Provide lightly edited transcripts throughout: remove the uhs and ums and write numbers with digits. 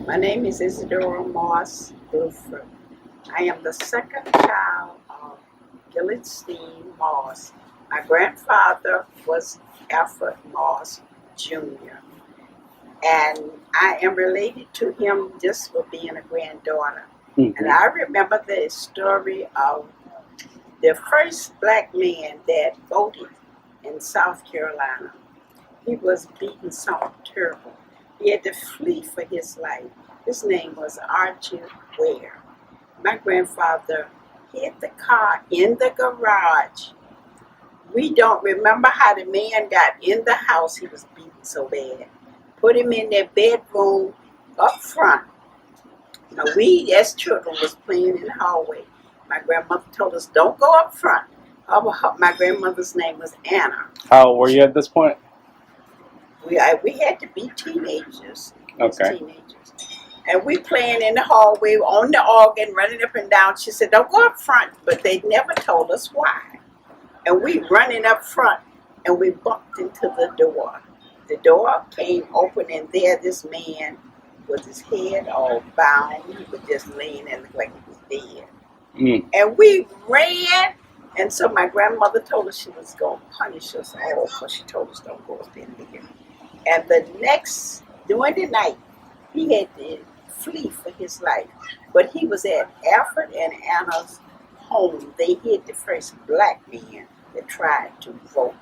My name is Isadora Moss Buford. I am the second child of Gillenstein Moss. My grandfather was Alfred Moss Jr. And I am related to him just for being a granddaughter. And I remember the story of the first black man that voted in South Carolina. He was beaten something terrible. He had to flee for his life. His name was Archie Ware. My grandfather hid the car in the garage. We don't remember how the man got in the house. He was beaten so bad. Put him in their bedroom up front. Now we as children was playing in the hallway. My grandmother told us, don't go up front. My grandmother's name was Anna. How old were you at this point? We had to be teenagers. Okay. Teenagers. And we playing in the hallway on the organ, running up and down. She said, don't go up front. But they never told us why. And we running up front, and we bumped into the door. The door came open, and there this man with his head all bound. He was just laying and looked like he was dead. And we ran. And so my grandmother told us she was going to punish us all, because she told us don't go up in here. And during the night, he had to flee for his life. But he was at Alfred and Anna's home. They hid the first black man that tried to vote.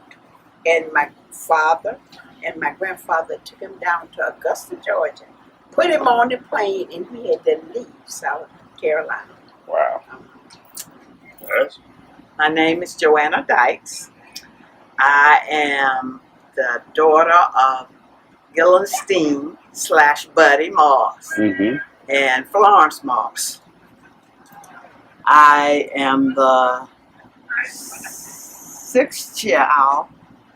And my father and my grandfather took him down to Augusta, Georgia, put him on the plane, and he had to leave South Carolina. Wow. Yes. My name is Joanna Dykes. I am the daughter of Gillenstein / Buddy Moss and Florence Moss. I am the sixth child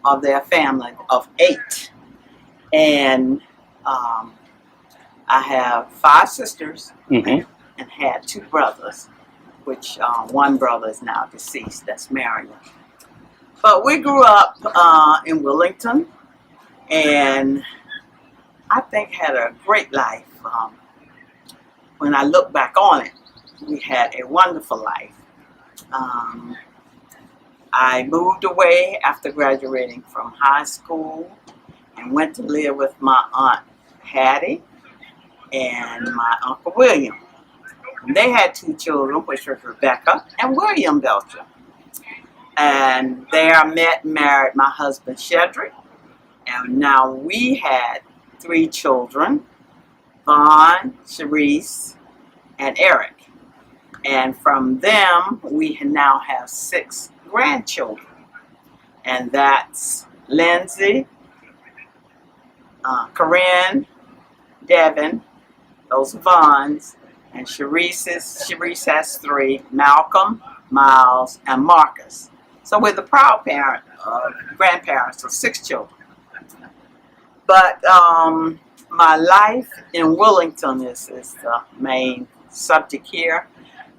of their family of 8. And I have 5 sisters and had 2 brothers, which one brother is now deceased, that's Marion. But we grew up in Wellington, and I think had a great life. When I look back on it, we had a wonderful life. I moved away after graduating from high school and went to live with my Aunt Hattie and my Uncle William. And they had 2 children, which was Rebecca and William Belcher. And there I met and married my husband, Shedrick. And now we had 3 children, Vaughn, Sharice, and Eric. And from them, we now have 6 grandchildren. And that's Lindsay, Corinne, Devin, those Vaughns, and Sharice has 3, Malcolm, Miles, and Marcus. So we're the proud grandparents of 6 children. But my life in Wellington is the main subject here.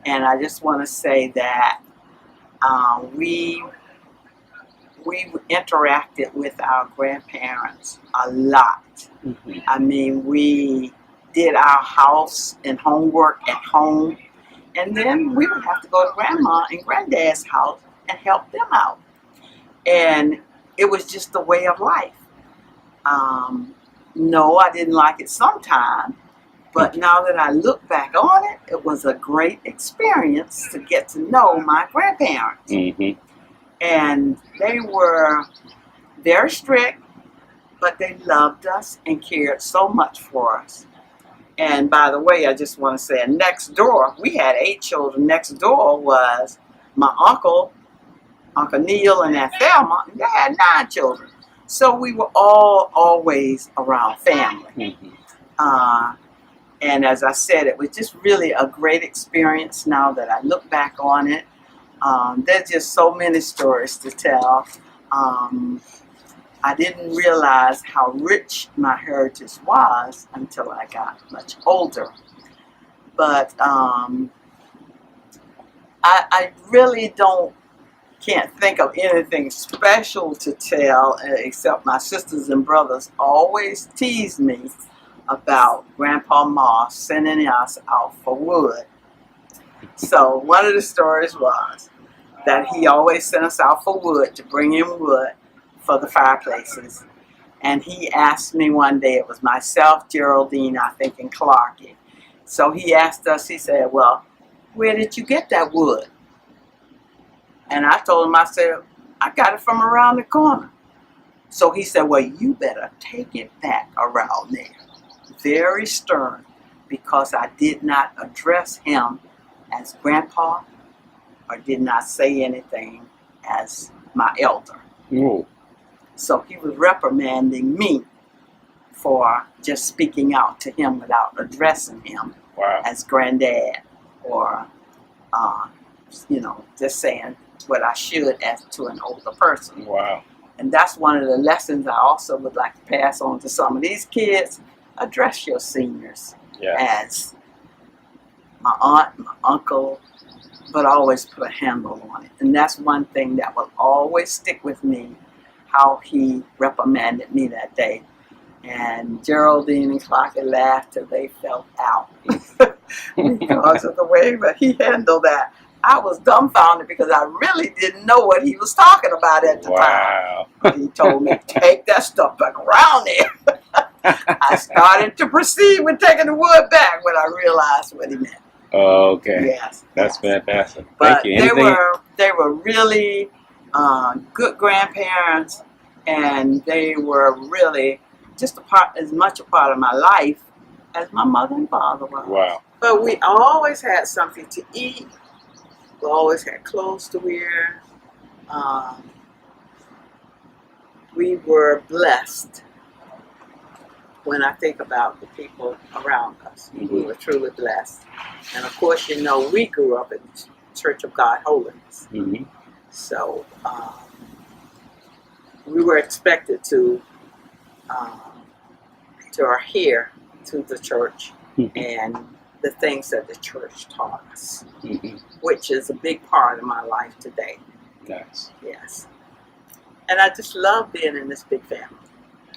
And I just want to say that we interacted with our grandparents a lot. I mean, we did our house and homework at home. And then we would have to go to Grandma and Granddad's house and help them out. And it was just the way of life. No, I didn't like it sometimes, but now that I look back on it, it was a great experience to get to know my grandparents. And they were very strict, but they loved us and cared so much for us. And by the way, I just want to say, next door, we had 8 children. Next door was my Uncle Neil and Aunt Thelma, and they had 9 children. So we were all always around family. And as I said, it was just really a great experience now that I look back on it. There's just so many stories to tell. I didn't realize how rich my heritage was until I got much older. But I really can't think of anything special to tell, except my sisters and brothers always tease me about Grandpa Moss sending us out for wood. So one of the stories was that he always sent us out for wood, to bring in wood for the fireplaces. And he asked me one day, it was myself, Geraldine, I think, and Clarkie. So he asked us, he said, well, where did you get that wood? And I told him, I said, I got it from around the corner. So he said, well, you better take it back around there. Very stern, because I did not address him as Grandpa or did not say anything as my elder. Ooh. So he was reprimanding me for just speaking out to him without addressing him Wow. as granddad, or, just saying what I should as to an older person. Wow. And that's one of the lessons I also would like to pass on to some of these kids. Address your seniors Yeah. as my aunt, my uncle, but always put a handle on it. And that's one thing that will always stick with me, how he reprimanded me that day. And Geraldine and Clarkie laughed till they fell out because of the way that he handled that. I was dumbfounded because I really didn't know what he was talking about at the time. Wow. He told me, take that stuff back around there. I started to proceed with taking the wood back when I realized what he meant. Okay. Yes. That's yes. fantastic. But Thank you. they were really good grandparents, and they were really just as much a part of my life as my mother and father were. Wow. But we always had something to eat. We always had clothes to wear. We were blessed. When I think about the people around us, we were truly blessed. And of course, we grew up in the Church of God Holiness. Mm-hmm. So we were expected to adhere to the church and the things that the church taught us, Mm-hmm. which is a big part of my life today. Nice. Yes. And I just love being in this big family.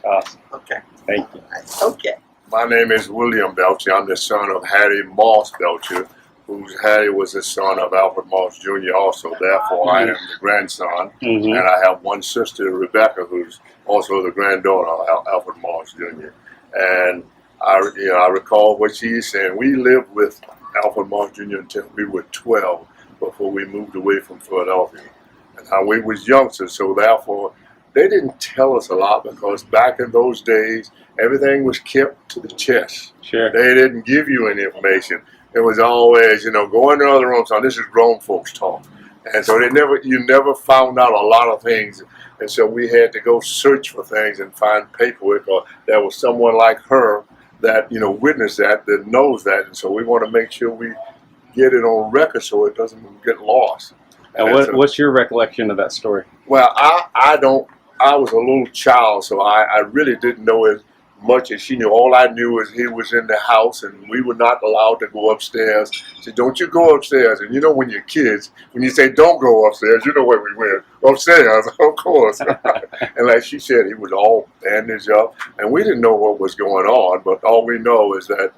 Awesome. Okay. Thank you. Okay. My name is William Belcher. I'm the son of Hattie Moss Belcher, whose Hattie was the son of Alfred Moss Jr. also. Therefore, I am the grandson. Mm-hmm. And I have one sister, Rebecca, who's also the granddaughter of Alfred Moss Jr. And I recall what she's saying. We lived with Alfred Moss Jr. until we were 12 before we moved away from Philadelphia. And how we was youngsters, so therefore they didn't tell us a lot because back in those days, everything was kept to the chest. Sure. They didn't give you any information. It was always, go in the other room, so this is grown folks talk. And so you never found out a lot of things. And so we had to go search for things and find paperwork, or there was someone like her that, witnessed that knows that. And so we want to make sure we get it on record so it doesn't get lost. And what's your recollection of that story? Well, I was a little child, so I really didn't know as much as she knew. All I knew is he was in the house and we were not allowed to go upstairs. She said, don't you go upstairs. And when you're kids, when you say don't go upstairs, you know where we went. Upstairs, of course. And like she said, he was all bandaged up. And we didn't know what was going on, but all we know is that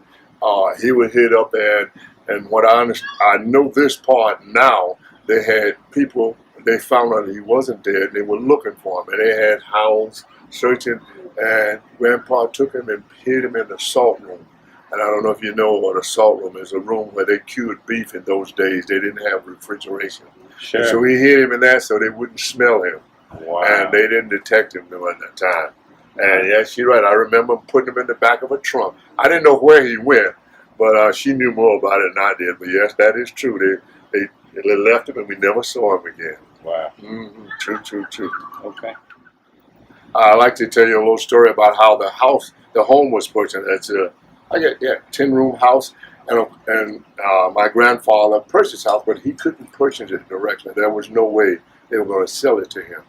he was hid up there. And what I know this part now, they had people, they found out he wasn't dead. They were looking for him. And they had hounds searching. And Grandpa took him and hid him in the salt room. And I don't know if you know what a salt room is, a room where they cured beef in those days. They didn't have refrigeration. Sure. And so he hid him in there so they wouldn't smell him. Wow. And they didn't detect him during that time. And yes, you're right. I remember putting him in the back of a trunk. I didn't know where he went, but she knew more about it than I did. But yes, that is true. They left him and we never saw him again. Wow. Mm-hmm. True. Okay. I'd like to tell you a little story about how the home was purchased. It's a 10-room house, and my grandfather purchased the house, but he couldn't purchase it directly. There was no way they were going to sell it to him.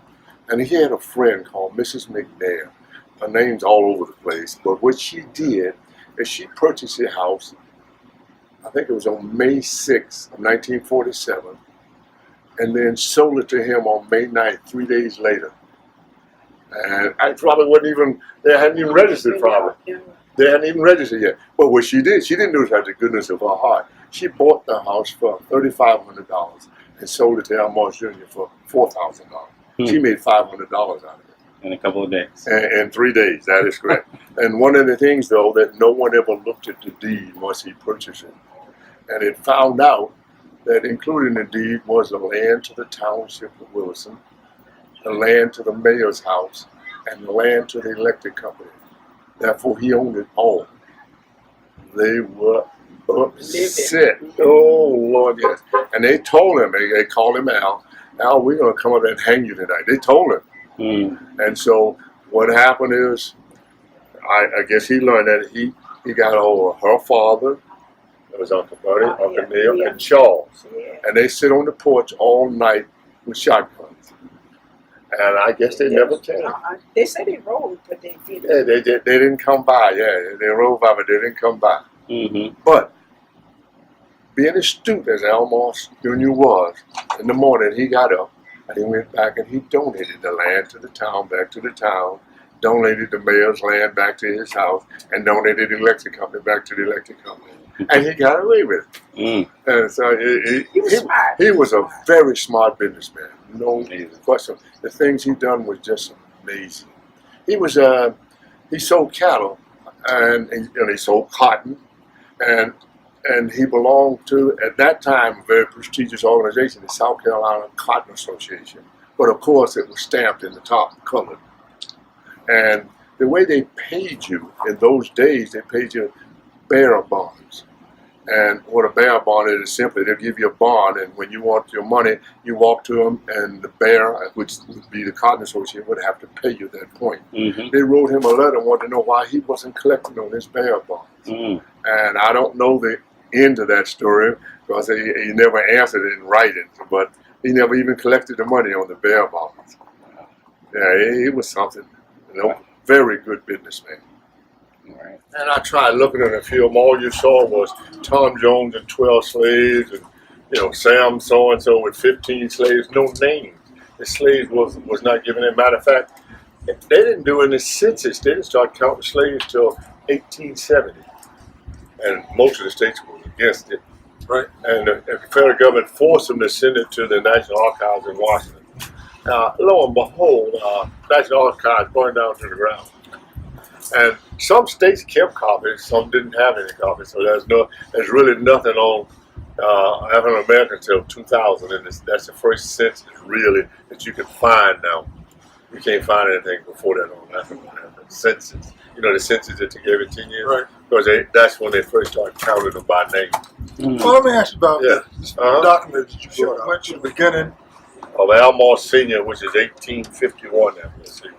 And he had a friend called Mrs. McNair. Her name's all over the place, but what she did is she purchased the house, I think it was on May 6th of 1947, and then sold it to him on May 9th, 3 days later. And I probably they hadn't even registered probably. They hadn't even registered yet. But what she didn't do it out of the goodness of her heart. She bought the house for $3,500 and sold it to Al Moss Jr. for $4,000. She made $500 out of it. In a couple of days. In 3 days, that is correct. And one of the things, though, that no one ever looked at the deed once he purchased it. And it found out that included in the deed was the land to the township of Wilson, the land to the mayor's house, and the land to the electric company. Therefore, he owned it all. They were upset. Oh, Lord, yes. And they told him, they called him Al, Al, we're going to come up and hang you tonight. They told him. And so what happened is, I guess he learned that he got hold of her father, it was Uncle Buddy, Uncle Neil, and Charles. And they sit on the porch all night with shotguns. And I guess they never came. They said they rode, but they didn't. Yeah, they didn't come by. Yeah, they rode by, but they didn't come by. But being astute as Al Moss Jr. was, in the morning he got up and he went back and he donated the land to the town, back to the town, donated the mayor's land back to his house, and donated the electric company back to the electric company. And he got away with it. And so he was a very smart businessman. No question. The things he done was just amazing. He sold cattle and he sold cotton, and he belonged to, at that time, a very prestigious organization, the South Carolina Cotton Association. But of course, it was stamped in the top, colored. And the way they paid you in those days, they paid you bearer bonds. And what a bearer bond is simply they'll give you a bond, and when you want your money, you walk to them, and the bearer, which would be the Cotton Association, would have to pay you that point. They wrote him a letter and wanted to know why he wasn't collecting on his bearer bonds. And I don't know the end of that story because he never answered it in writing, but he never even collected the money on the bearer bonds. Yeah, he was something. Very good businessman. Right. And I tried looking at the film. All you saw was Tom Jones and 12 slaves, and Sam so and so with 15 slaves. No names. The slaves was not given. As a matter of fact, they didn't do any census. They didn't start counting slaves till 1870, and most of the states were against it. Right. And the federal government forced them to send it to the National Archives in Washington. Lo and behold, National Archives burned down to the ground. And some states kept copies, some didn't have any copies. So there's really nothing on African Americans until 2000, and that's the first census really that you can find now. You can't find anything before that on African American census. The census that took every 10 years, right? Because that's when they first started counting them by name. Well, let me ask you about this document that you went to the beginning of Al Moss Sr., which is 1851.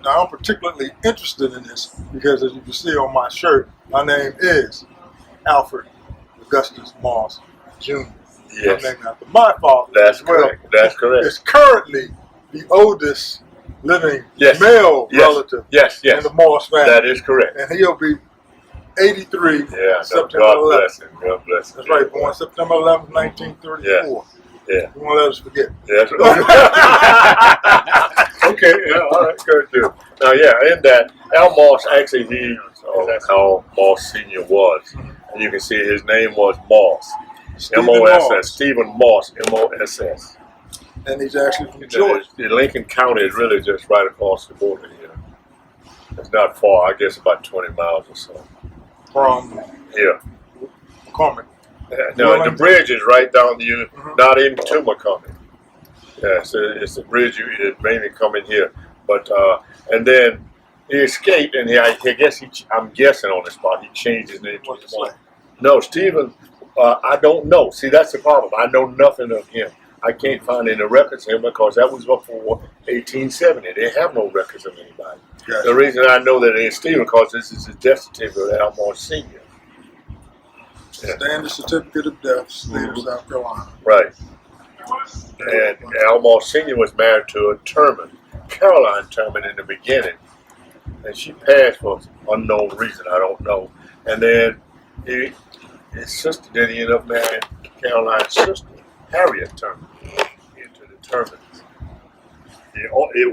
Now, I'm particularly interested in this because, as you can see on my shirt, my name is Alfred Augustus Moss Jr. Yes. I'm named after my father. That's correct. That's correct. It's currently the oldest living male relative in the Moss family. That is correct. And he'll be 83 September God 11th. Bless him. God bless him. That's right, born September 11th, 1934. Yeah. You won't let us forget. Yes. Okay. Yeah. All right. Good. Too. Now, in that, Al Moss actually that's how Moss Sr. was, and you can see his name was Moss, M-O-S-S. Stephen Moss, M-O-S-S. And he's actually from Georgia. Lincoln County is really just right across the border here. It's not far. I guess about 20 miles or so from here. McCormick. No, the bridge is right down you, not even to McCormick. Yeah, so it's the bridge you mainly come in here. But and then he escaped, and I'm guessing on the spot, he changed his name to Stephen. No, Stephen, I don't know. See, that's the problem. I know nothing of him. I can't find any records of him because that was before 1870. They have no records of anybody. Yes. The reason I know that it's Stephen because this is the death certificate of Al Moss Sr. Standard certificate of death, state of South Carolina. Right. And Al Moss Sr. was married to a Terman, Caroline Terman, in the beginning. And she passed for unknown reason, I don't know. And then his sister, then he ended up marrying Caroline's sister, Harriet Terman, into the Termans.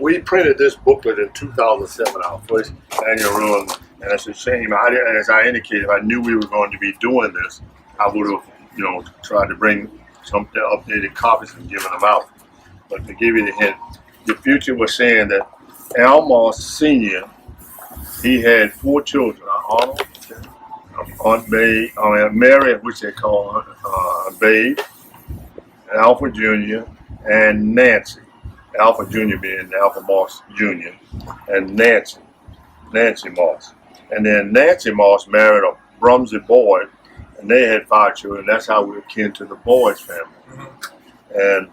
We printed this booklet in 2007, our first annual run And it's a shame. As I indicated, if I knew we were going to be doing this, I would have, tried to bring some updated copies and given them out. But to give you the hint, the future was saying that Al Moss Sr., he had 4 children. Arnold, Aunt Babe, Mary, which they call Babe, Alfred Jr., and Nancy. Alfred Jr. being Alfred Moss Jr., and Nancy Moss. And then Nancy Moss married a Brumsey Boyd, and they had 5 children. That's how we were kin to the Boyd's family. And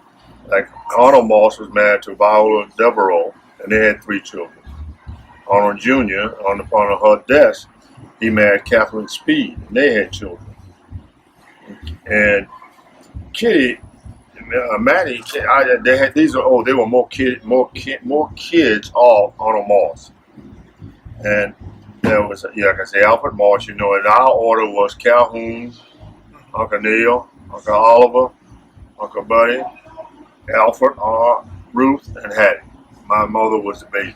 like Arnold Moss was married to Viola Devereaux, and they had 3 children. Arnold Jr., on her death, he married Catherine Speed, and they had children. And Kitty, Maddie, they were more kids of Arnold Moss. And there was, like I say, Alfred Moss, and our order was Calhoun, Uncle Neil, Uncle Oliver, Uncle Buddy, Alfred, Ruth, and Hattie. My mother was the baby.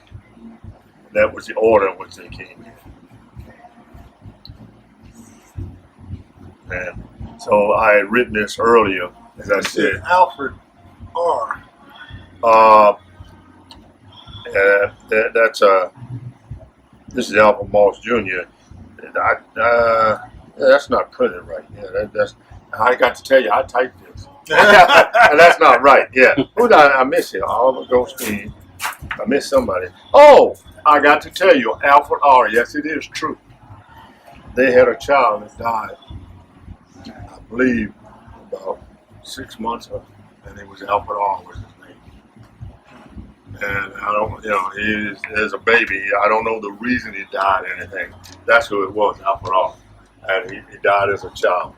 That was the order in which they came in. And so I had written this earlier, as I said. Alfred R. This is Alfred Moss Jr. That's not printed right. Yeah, that's. I got to tell you, I typed this. And that's not right. Yeah. Who did I miss here? Oliver Goldstein. I missed somebody. Oh, I got to tell you, Alfred R. Yes, it is true. They had a child that died, I believe, about 6 months ago, and it was Alfred R. was his name. And I don't, he is a baby. I don't know the reason he died or anything. That's who it was, Alfred R. And he died as a child.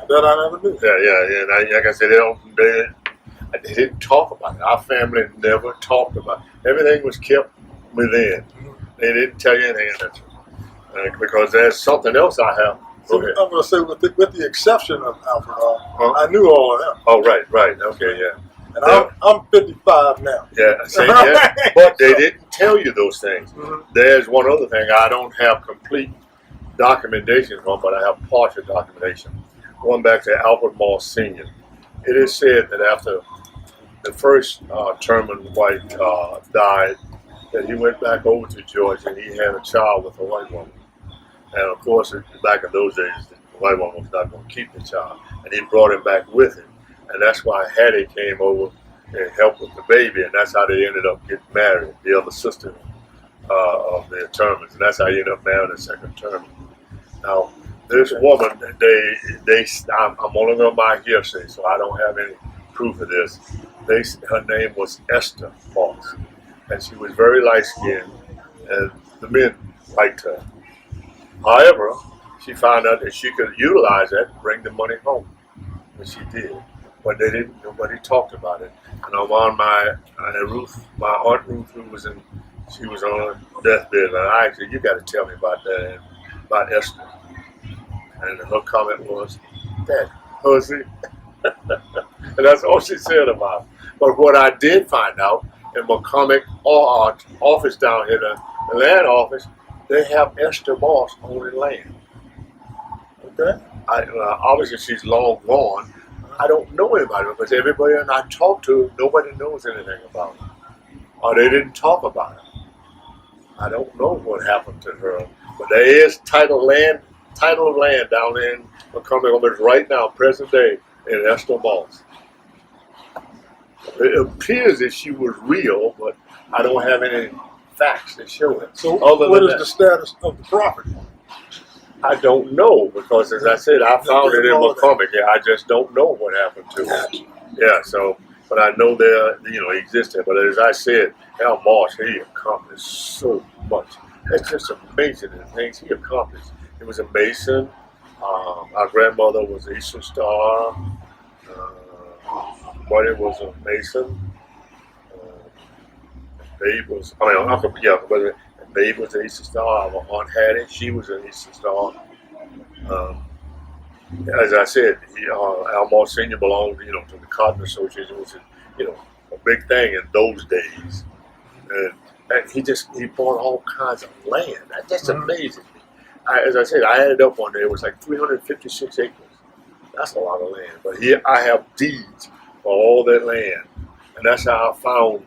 That I never knew. Yeah. And like I said, they didn't talk about it. Our family never talked about it. Everything was kept within. They didn't tell you anything. Because there's something else I have. So I'm going to say, with the exception of Alfred R., I knew all of them. Oh, right. Okay, yeah. And I'm 55 now. Yeah, but they didn't tell you those things. Mm-hmm. There's one other thing I don't have complete documentation on, but I have partial documentation. Going back to Alfred Moss Sr., it is said that after the first Terman wife died, that he went back over to Georgia and he had a child with a white woman. And of course, back in those days, the white woman was not going to keep the child, and he brought him back with him. And that's why Hattie came over and helped with the baby, and that's how they ended up getting married, the other sister of the Termans, and that's how he ended up marrying the second Terman. Now, this woman, I'm only on my hearsay, so I don't have any proof of this. Her name was Esther Moss, and she was very light-skinned, and the men liked her. However, she found out that she could utilize that and bring the money home, and she did. But nobody talked about it. And I'm on my Aunt Ruth, who was on deathbed, and I said, "You got to tell me about that, about Esther." And her comment was, "That hussy," and that's all she said about it. But what I did find out in McCormick office down here, the land office, they have Esther Moss owning land. Okay, obviously she's long gone. I don't know anybody because everybody that I talk to, nobody knows anything about her. Or they didn't talk about her. I don't know what happened to her. But there is title of land down there in McCormick right now, present day, in Esther Moss. It appears that she was real, but I don't have any facts that show it. So what is the status of the property? I don't know, because as I said, I found it in McCormick. Yeah, I just don't know what happened to it. Yeah, so, but I know they existed. But as I said, Al Moss, he accomplished so much. It's just amazing the things he accomplished. He was a Mason. Our grandmother was Eastern Star. Buddy was a Mason. Babe was, Babe was an Eastern Star. Our Aunt Hattie, she was an Eastern Star. As I said, Al Moss Sr. belonged, to the Cotton Association, which is, a big thing in those days. And And he bought all kinds of land. That just amazes me. As I said, I added up one day. It was like 356 acres. That's a lot of land. But here I have deeds for all that land, and that's how I found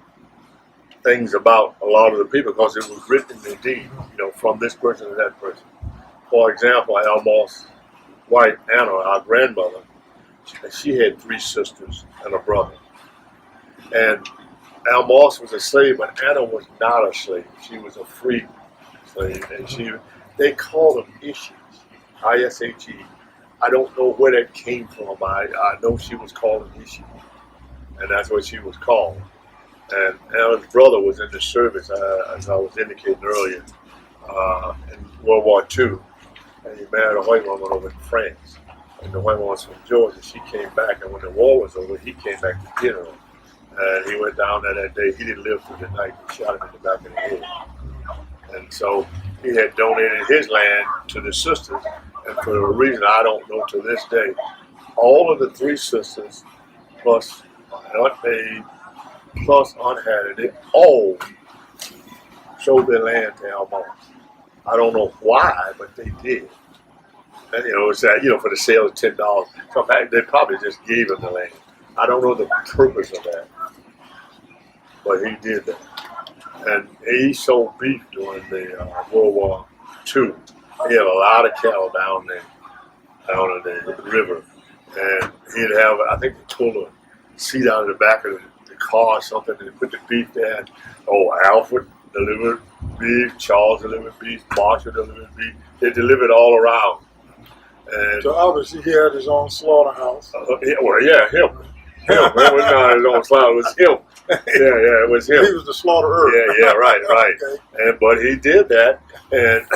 things about a lot of the people, because it was written in the deed, from this person to that person. For example, Al Moss' wife Anna, our grandmother, she had 3 sisters and a brother. And Al Moss was a slave, but Anna was not a slave. She was a free slave, and they called them Ishes, I-S-H-E. I don't know where that came from. I know she was called an Ishi, and that's what she was called. And Anna's brother was in the service, as I was indicating earlier, in World War II, and he married a white woman over in France. And the white woman was from Georgia. She came back, and when the war was over, he came back to get her. And he went down there that day. He didn't live through the night. He shot him in the back of the head. And so he had donated his land to the sisters, and for a reason I don't know to this day, all of the 3 sisters, plus Aunt Mae, plus Aunt Hattie, they all sold their land to Al Moss. I don't know why, but they did. And it was for the sale of $10. So they probably just gave him the land. I don't know the purpose of that, but he did that. And he sold beef during the World War II. He had a lot of cattle down there, down in the river. And he'd have, I think they pulled a seat out of the back of the car or something, and they put the beef there. Alfred delivered beef, Charles delivered beef, Marshall delivered beef. They delivered all around. And So obviously he had his own slaughterhouse. him. It was not his own slaughter, it was him. Yeah, it was him. He was the slaughterer. Yeah, right. Okay. But he did that, and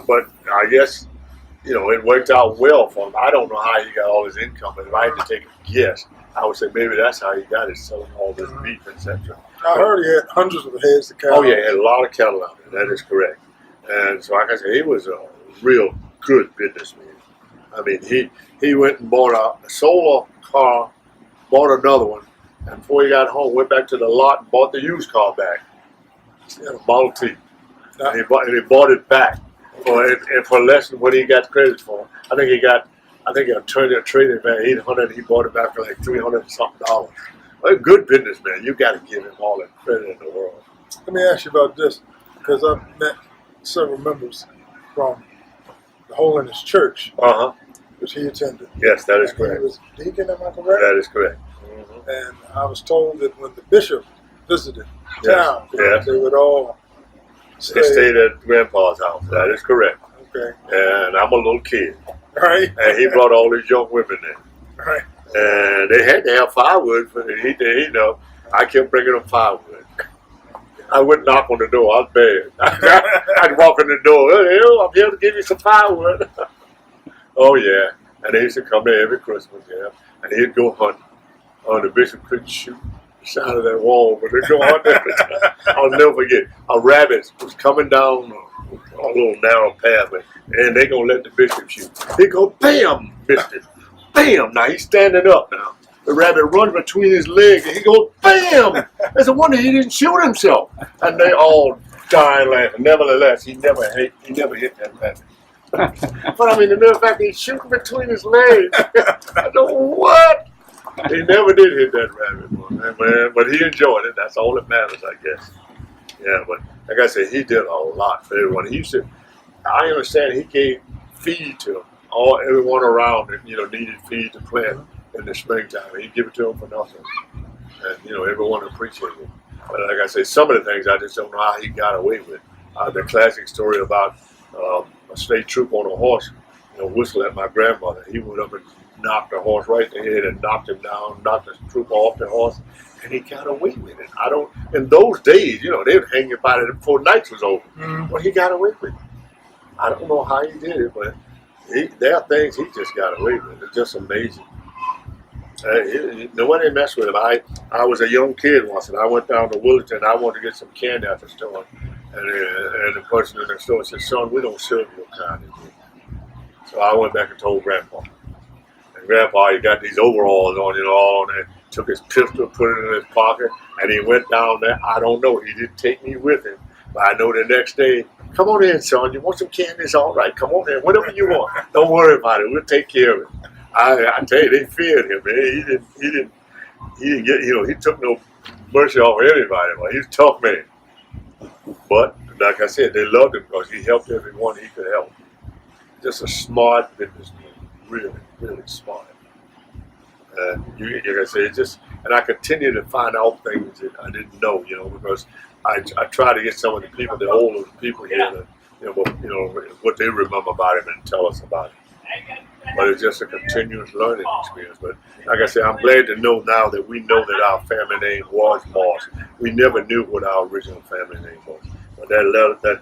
but I guess it worked out well for him. I don't know how he got all his income, but if I had to take a guess, I would say maybe that's how he got it, selling all this beef, etc. I heard he had hundreds of heads of cattle. Oh yeah, he had a lot of cattle out there. That is correct. And so, like I said, he was a real good businessman. I mean, he went and sold a car, bought another one, and before he got home, went back to the lot and bought the used car back. He had a Model T. And he bought it back for less than what he got credit for. I think he turned a trade it back $800. He bought it back for like $300 something. A good businessman. You got to give him all the credit in the world. Let me ask you about this, because I've met several members from the Holiness Church, which he attended. Yes, that is And correct. He was deacon, am I correct? That is correct. And I was told that when the bishop visited Yes, town, yes. they would all stay. They stayed at Grandpa's house. That is correct. Okay. And I'm a little kid. Right. And he brought all these young women there. Right. And they had to have firewood. I kept bringing them firewood. I wouldn't knock on the door. I was bad. I'd walk in the door. Hey, I'm here to give you some firewood. Oh, yeah. And they used to come there every Christmas, yeah. And he'd go hunt. The bishop couldn't shoot the side of that wall, but they'd go hunt every time. I'll never forget. A rabbit was coming down a little narrow pathway, and they going to let the bishop shoot. He go, bam, missed it. Bam. Now he's standing up now. The rabbit runs between his legs, and he goes, bam! It's a wonder he didn't shoot himself. And they all dying laughing. Nevertheless, he never hit that rabbit. But I mean, the mere fact he's shooting between his legs. I go, what? He never did hit that rabbit, man. But he enjoyed it. That's all that matters, I guess. Yeah, but like I said, he did a lot for everyone. I understand he gave feed to everyone around that needed feed to plant in the springtime. He'd give it to them for nothing, and everyone appreciated it. But like I say, some of the things I just don't know how he got away with. The classic story about a state trooper on a horse, whistled at my grandmother. He went up and knocked the horse right in the head and knocked him down, knocked the trooper off the horse, and he got away with it. In those days, they would hang you by it before night was over. Well, he got away with it. I don't know how he did it, but there are things he just got away with. It's just amazing. Nobody messed with him. I was a young kid once, and I went down to Williston. I wanted to get some candy at the store, and the person in the store said, "Son, we don't serve your kind of thing." So I went back and told Grandpa, And Grandpa, he got these overalls on, all on there. Took his pistol, put it in his pocket, and he went down there. I don't know. He didn't take me with him. But I know the next day, come on in, son. You want some candy? It's all right. Come on in. Whatever you want. Don't worry about it. We'll take care of it. I tell you, they feared him, man. He didn't get, he took no mercy off of anybody. But he was a tough man. But, like I said, they loved him because he helped everyone he could help. Just a smart businessman. Really, really smart. And like I said, and I continue to find out things that I didn't know, because I try to get some of the people, the older people here, to, what they remember about him and tell us about it. But it's just a continuous learning experience. But like I said, I'm glad to know now that we know that our family name was Moss. We never knew what our original family name was. But that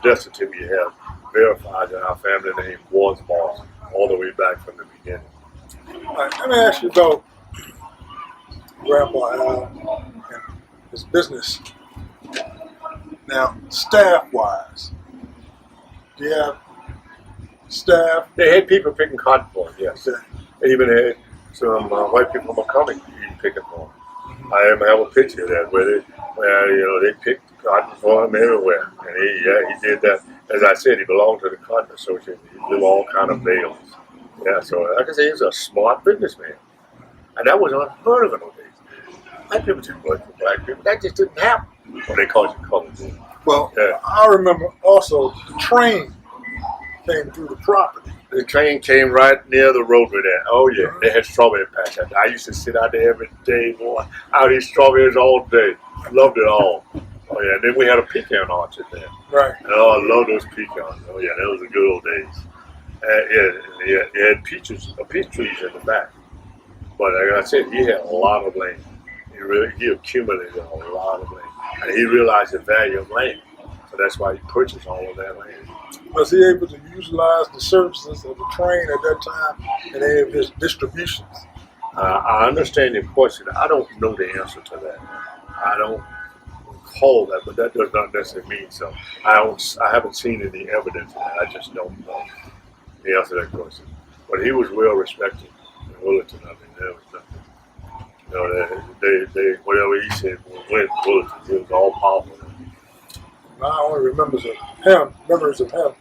death certificate you have verifies that our family name was Moss all the way back from the beginning. All right, let me ask you about Grandpa Al and his business. Now, staff-wise, do you have staff? They had people picking cotton for him, yes. Okay. They even had some white people from coming picking for him. I have a picture of that where they picked cotton for him everywhere. And he did that. As I said, he belonged to the Cotton Association. He blew all kind of bales. Yeah, so like I say, he was a smart businessman. And that was unheard of in those days. White people didn't work for black people. That just didn't happen. Well, they called you colored. Well, Yeah. I remember also the train came through the property. The train came right near the roadway there. Oh, yeah. They had strawberry patch out there. I used to sit out there every day, boy. Out eat strawberries all day. Loved it all. Oh, yeah. And then we had a pecan orchard there. Right. Oh, I love those pecans. Oh, yeah. Those were the good old days. He had peach trees in the back. But like I said, he had a lot of land. He accumulated a lot of land. And he realized the value of land. So that's why he purchased all of that land. Was he able to utilize the services of the train at that time in any of his distributions? I understand your question. I don't know the answer to that. I don't recall that, but that does not necessarily mean so. I haven't seen any evidence of that. I just don't know the answer to that question. But he was well respected in Willerton. I mean, there was nothing. They whatever he said went Willerton. It was all powerful. I only memories of him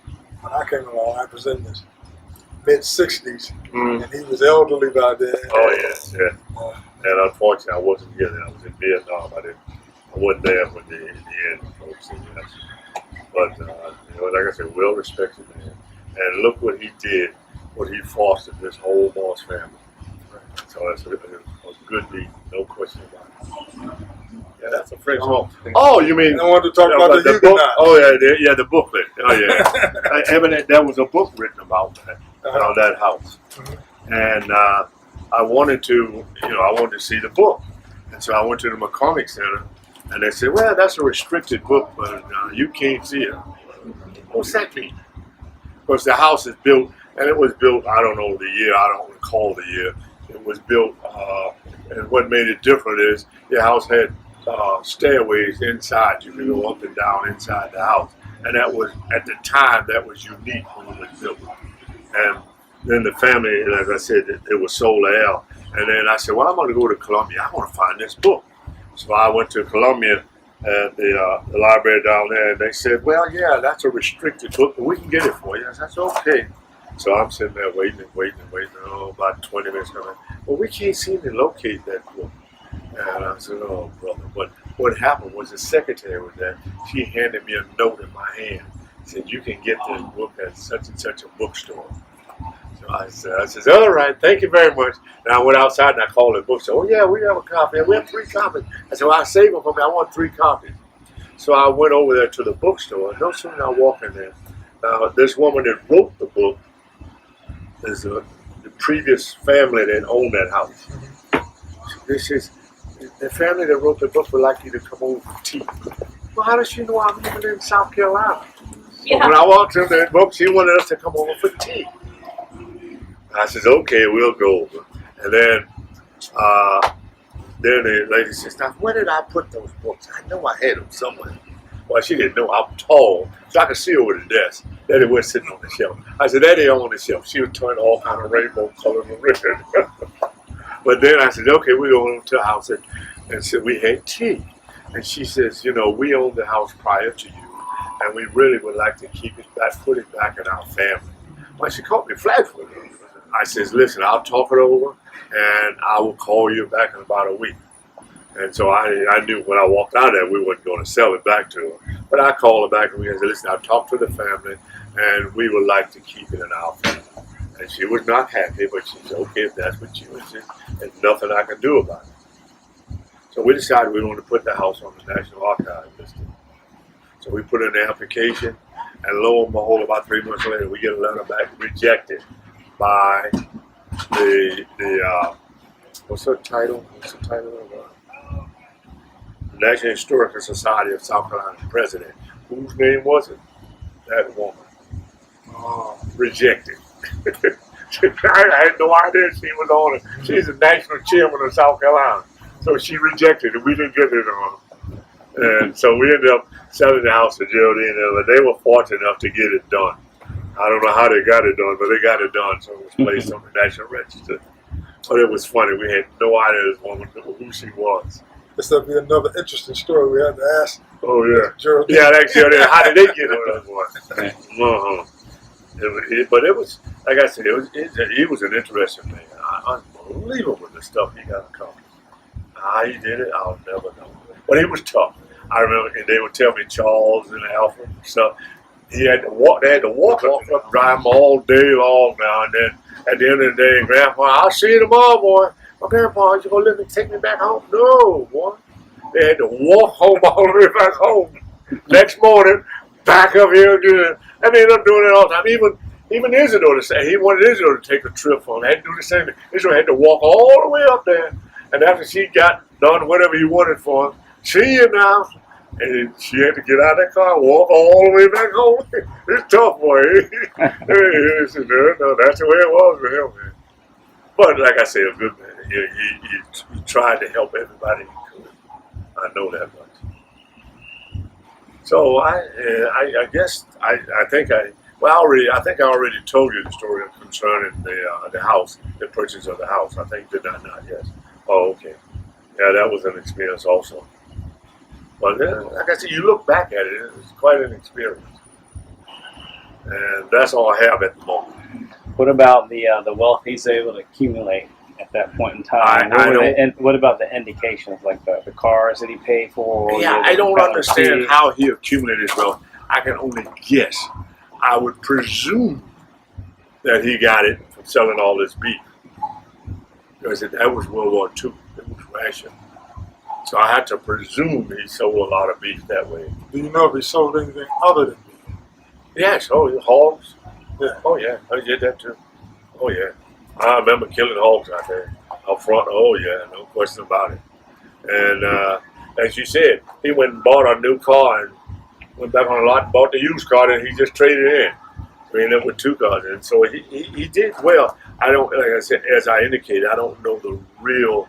when I came along. I was in his mid-60s, and he was elderly by then. Oh yeah. And unfortunately, I wasn't here then. I was in Vietnam. I wasn't there when in the end, folks. But like I said, well respected man. And look what he did, what he fostered this whole Moss family. So that's a good deed, no question about it. Yeah, that's a French home. Oh, you mean? I wanted to talk about the book? Huguenots. Oh yeah, the booklet. Oh yeah, evident there was a book written about that, that house, and I wanted to see the book, and so I went to the McCormick Center, and they said, well, that's a restricted book, but you can't see it. What's that mean? Because the house is built, and it was built. I don't know the year. I don't recall the year. It was built, and what made it different is the house had stairways inside. You could go up and down inside the house, and that was at the time that was unique when it was built. And then the family, like I said, it was sold to Al. And then I said, well, I'm going to go to Columbia. I want to find this book. So I went to Columbia at the library down there, and they said, well, yeah, that's a restricted book, but we can get it for you. I said, that's okay. So I'm sitting there waiting. Oh, about 20 minutes coming. Well, we can't seem to locate that book. And I said, oh, brother. But what happened was the secretary was there. She handed me a note in my hand. Said, you can get this book at such and such a bookstore. So I said, all right, thank you very much. And I went outside and I called the bookstore. Oh, yeah, we have a copy. We have 3 copies. I said, well, I'll save them for me. I want 3 copies. So I went over there to the bookstore. And no sooner than I walk in there, this woman that wrote the book is the previous family that owned that house. She says, the family that wrote the book would like you to come over for tea. Well, how does she know I'm living in South Carolina? Yeah. So when I walked in the book, she wanted us to come over for tea. I said, okay, we'll go over. And then the lady says, now, where did I put those books? I know I had them somewhere. Well, she didn't know I'm tall, so I could see over the desk. Daddy was sitting on the shelf. I said, Daddy on the shelf. She was turning all kind of rainbow colors of red. But then I said, okay, we're going to the house. And so we had tea. And she says, you know, we owned the house prior to you, and we really would like to keep it back, put it back in our family. Well, she caught me flat-footed. I says, listen, I'll talk it over, and I will call you back in about a week. And so I knew when I walked out of there, we weren't going to sell it back to her. But I called her back and we said, listen, I've talked to the family, and we would like to keep it in our family. And she was not happy, but she said, okay, if that's what you insist, there's nothing I can do about it. So we decided we wanted to put the house on the National Archives list. So we put in the application, and lo and behold, about 3 months later, we get a letter back rejected by the what's her title? What's the title of the National Historical Society of South Carolina president? Whose name was it? That woman. Rejected. I had no idea she was on it. She's the national chairman of South Carolina. So she rejected it. We didn't get it on. And so we ended up selling the house to Geraldine, and they were fortunate enough to get it done. I don't know how they got it done, but they got it done. So it was placed on the National Register. But it was funny. We had no idea this woman who she was. This will be another interesting story we had to ask. Oh, yeah. Geraldine. Yeah, actually, how did they get it on? But it was, like I said, he was an interesting man. Unbelievable the stuff he got accomplished. How he did it, I'll never know. But he was tough. I remember, and they would tell me Charles and Alfred and stuff. They had to walk up, drive him all day long now. And then at the end of the day, Grandpa, I'll see you tomorrow, boy. My grandpa, you gonna let me take me back home? No, boy. They had to walk home all the way back home. Next morning, back up here again. And they ended up doing it all the time. Even Isidore, he wanted Isidore to take a trip for him. They had to do the same thing. Isidore had to walk all the way up there. And after she got done whatever he wanted for him, see you now. And she had to get out of that car, walk all the way back home. It's tough, boy. No, that's the way it was with him, man. But like I said, a good man. He tried to help everybody he could. I know that much. So I guess I think I already told you the story concerning the house, the purchase of the house. I think did I not? Yes. Oh, okay. Yeah, that was an experience also. But like I said, you look back at it, it's quite an experience. And that's all I have at the moment. What about the wealth he's able to accumulate at that point in time? And what about the indications, like the cars that he paid for? Yeah, I don't understand how he accumulated wealth. I can only guess. I would presume that he got it from selling all this beef. Because that was World War II. It was ration. So I had to presume he sold a lot of beef that way. Do you know if he sold anything other than beef? Yes, hogs. Yeah. Oh yeah, I did that too. Oh yeah. I remember killing hogs out there, out front. Oh yeah, no question about it. And as you said, he went and bought a new car and went back on the lot and bought the used car, and he just traded it in. We ended up with 2 cars, and so he did well. I don't, like I said, as I indicated, I don't know the real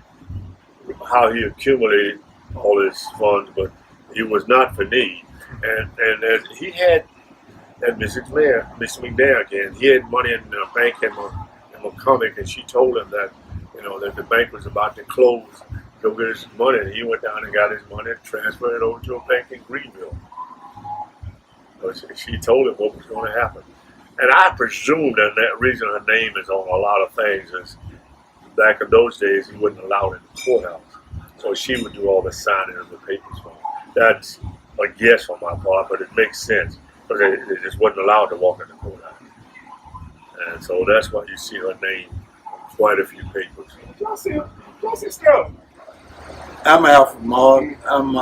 how he accumulated all his funds, but he was not for need. And as he had, at Mrs. McNair again, he had money in the bank in McCormick, and she told him that, that the bank was about to close, go get his money, and he went down and got his money and transferred it over to a bank in Greenville. So she told him what was going to happen. And I presume that reason her name is on a lot of things is back in those days, he wasn't allowed in the courthouse. So she would do all the signing of the papers for him. That's a guess on my part, but it makes sense because they just wasn't allowed to walk in the courthouse. And so that's why you see her name on quite a few papers. I'm Alfred Maud. I'm